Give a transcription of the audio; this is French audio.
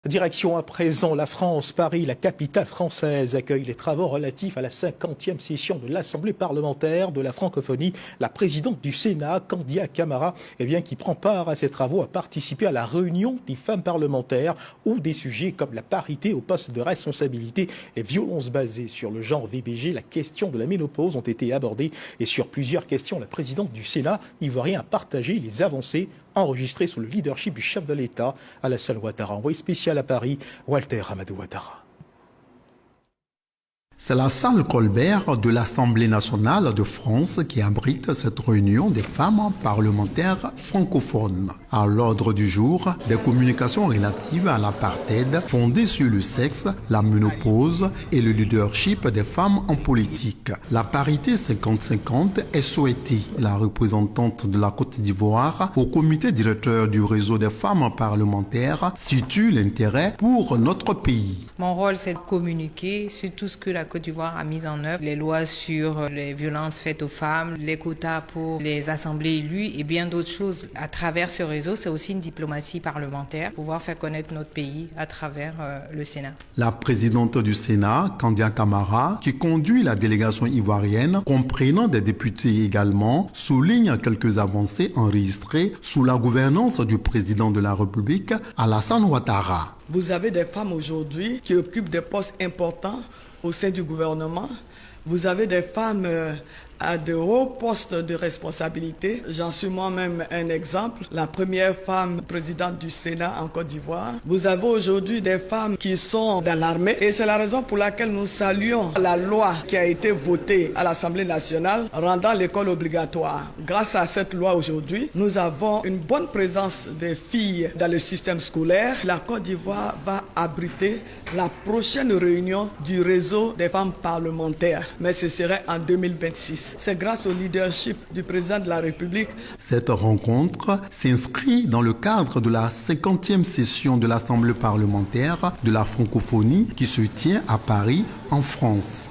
Direction à présent la France. Paris, la capitale française, accueille les travaux relatifs à la 50e session de l'Assemblée parlementaire de la francophonie. La présidente du Sénat, Kandia Camara, qui prend part à ces travaux, a participé à la réunion des femmes parlementaires où des sujets comme la parité au poste de responsabilité, les violences basées sur le genre VBG, la question de la ménopause ont été abordées. Et sur plusieurs questions, la présidente du Sénat ivoirien a partagé les avancées enregistrées sous le leadership du chef de l'État, Alassane Ouattara. Envoyé spécial à Paris, Walter Amadou Ouattara. C'est la salle Colbert de l'Assemblée nationale de France qui abrite cette réunion des femmes parlementaires francophones. À l'ordre du jour, des communications relatives à l'apartheid fondées sur le sexe, la ménopause et le leadership des femmes en politique. La parité 50-50 est souhaitée. La représentante de la Côte d'Ivoire au comité directeur du réseau des femmes parlementaires situe l'intérêt pour notre pays. Mon rôle, c'est de communiquer sur tout ce que la Côte d'Ivoire a mis en œuvre, les lois sur les violences faites aux femmes, les quotas pour les assemblées élues et bien d'autres choses. À travers ce réseau, c'est aussi une diplomatie parlementaire, pouvoir faire connaître notre pays à travers le Sénat. La présidente du Sénat, Kandia Camara, qui conduit la délégation ivoirienne, comprenant des députés également, souligne quelques avancées enregistrées sous la gouvernance du président de la République, Alassane Ouattara. Vous avez des femmes aujourd'hui qui occupent des postes importants au sein du gouvernement. Vous avez des femmes à de hauts postes de responsabilité. J'en suis moi-même un exemple. La première femme présidente du Sénat en Côte d'Ivoire. Vous avez aujourd'hui des femmes qui sont dans l'armée. Et c'est la raison pour laquelle nous saluons la loi qui a été votée à l'Assemblée nationale rendant l'école obligatoire. Grâce à cette loi aujourd'hui, nous avons une bonne présence des filles dans le système scolaire. La Côte d'Ivoire va abriter la prochaine réunion du réseau des femmes parlementaires. Mais ce serait en 2026. C'est grâce au leadership du président de la République. Cette rencontre s'inscrit dans le cadre de la 50e session de l'Assemblée parlementaire de la francophonie qui se tient à Paris, en France.